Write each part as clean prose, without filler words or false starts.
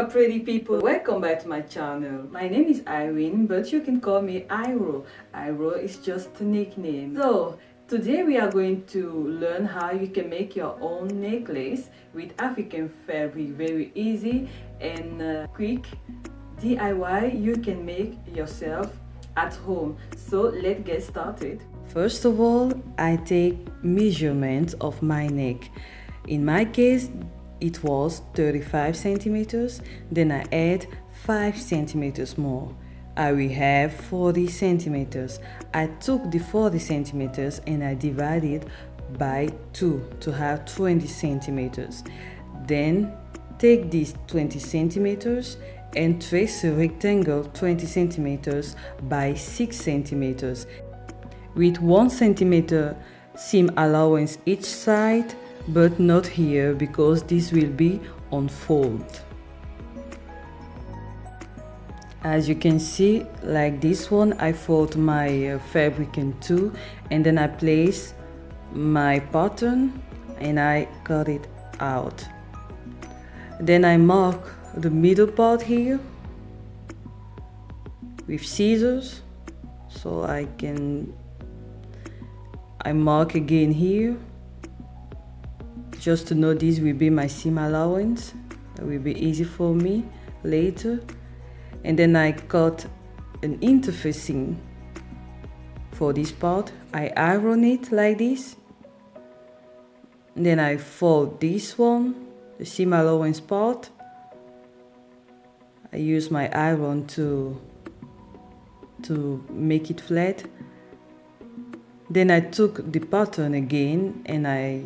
my pretty people, welcome back to my channel. My name is Irene, but you can call me Iro. Iro is just a nickname. So today we are going to learn how you can make your own necklace with African fabric. Very easy and quick DIY you can make yourself at home. So let's get started. First of all, I take measurements of my neck. In my case, it was 35 centimeters, then I add 5 centimeters more. I will have 40 centimeters. I took the 40 centimeters and I divided by 2 to have 20 centimeters. Then take these 20 centimeters and trace a rectangle 20 centimeters by 6 centimeters with 1 centimeter seam allowance each side, but not here because this will be on fold. As you can see, like this one, I fold my fabric in two and then I place my pattern and I cut it out. Then I mark the middle part here with scissors, so I mark again here, just to know this will be my seam allowance. That will be easy for me later. And then I cut an interfacing for this part. I iron it like this. And then I fold this one, the seam allowance part. I use my iron to make it flat. Then I took the pattern again and I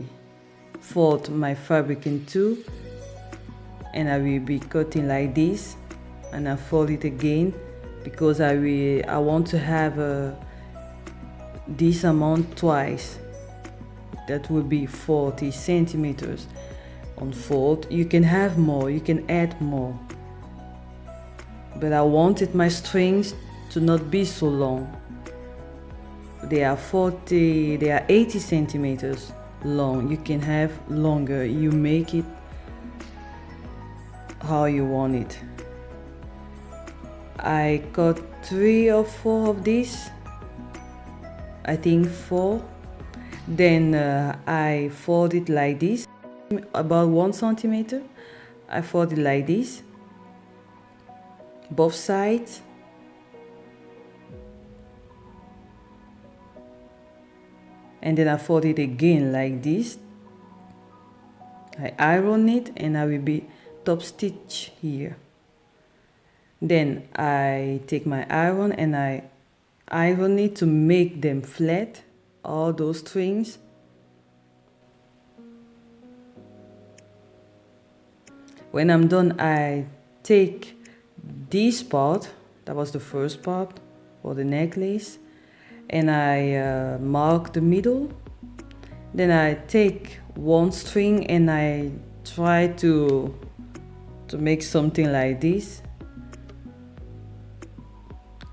fold my fabric in two, and I will be cutting like this, and I fold it again because I want to have this amount twice. That will be 40 centimeters on fold. You can have more, you can add more, but I wanted my strings to not be so long. They are 80 centimeters long. You can have longer, you make it how you want it. I cut 3 or 4 of these, I think 4. Then I fold it like this, about 1 centimeter. I fold it like this, both sides. And then I fold it again like this. I iron it and I will be top stitch here. Then I take my iron and I iron it to make them flat, all those strings. When I'm done, I take this part, that was the first part for the necklace, and I mark the middle. Then I take one string and I try to make something like this.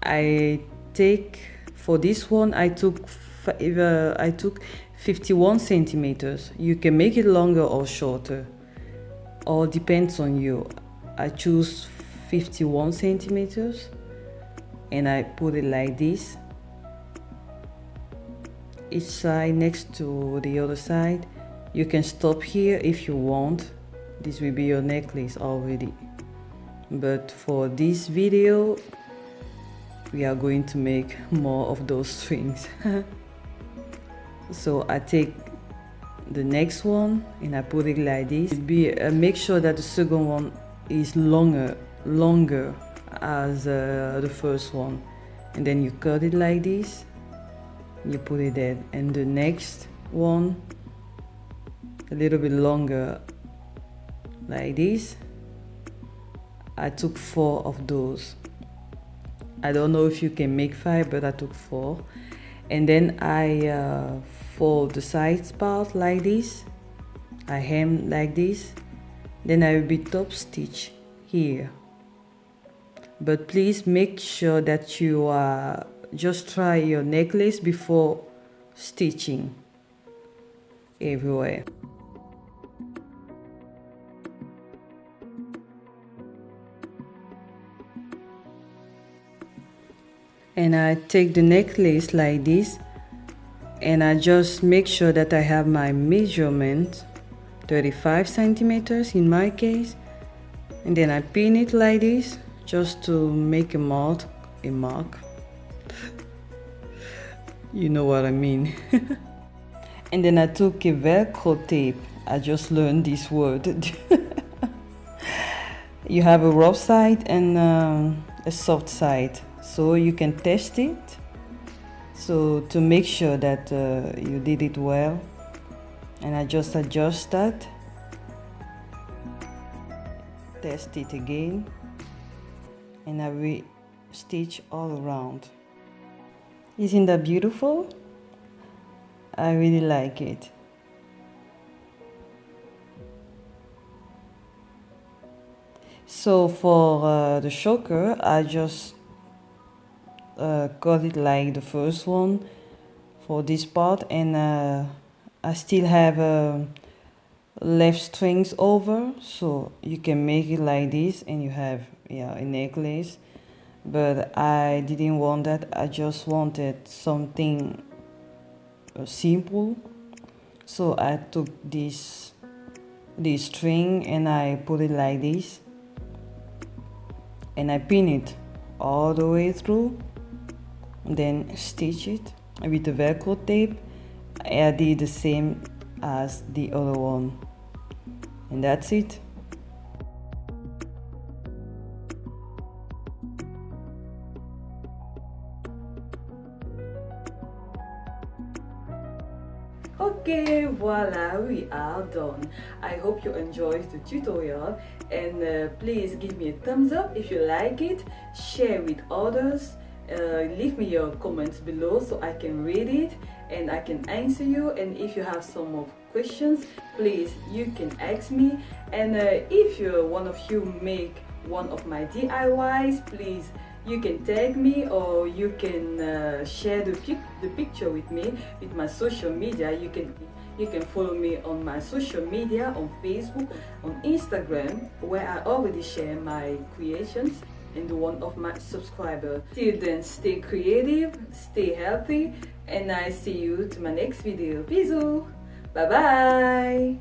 I take, for this one, I took 51 centimeters. You can make it longer or shorter, all depends on you. I choose 51 centimeters and I put it like this, each side next to the other side. You can stop here if you want. This will be your necklace already, but for this video we are going to make more of those strings. So I take the next one and I put it like this. Make sure that the second one is longer as the first one, and then you cut it like this. You put it there, and the next one a little bit longer like this. I took 4 of those. I don't know if you can make 5, but I took 4. And then I fold the sides part like this. I hem like this. Then I will be top stitch here. But please make sure that you just try your necklace before stitching everywhere. and I take the necklace like this, and I just make sure that I have my measurement 35 centimeters in my case, and then I pin it like this just to make a mark. You know what I mean. And then I took a velcro tape. I just learned this word. You have a rough side and a soft side, so you can test it, so to make sure that you did it well. And I just adjust that, test it again, and I re-stitch all around. Isn't that beautiful? I really like it. So for the choker, I just cut it like the first one for this part, and I still have left strings over, so you can make it like this and you have a necklace. But I didn't want that. I just wanted something simple, so I took this string and I put it like this, and I pin it all the way through, then stitch it with the velcro tape. I did the same as the other one, and that's it. Okay, voila, we are done. I hope you enjoyed the tutorial, and please give me a thumbs up if you like it, share with others, leave me your comments below so I can read it and I can answer you. And if you have some more questions, please, you can ask me. And if one of you make one of my DIYs, please, you can tag me, or you can share the picture with me with my social media. You can follow me on my social media, on Facebook, on Instagram, where I already share my creations and the one of my subscribers. Till then, stay creative, stay healthy, and I see you to my next video. Bisous, bye bye.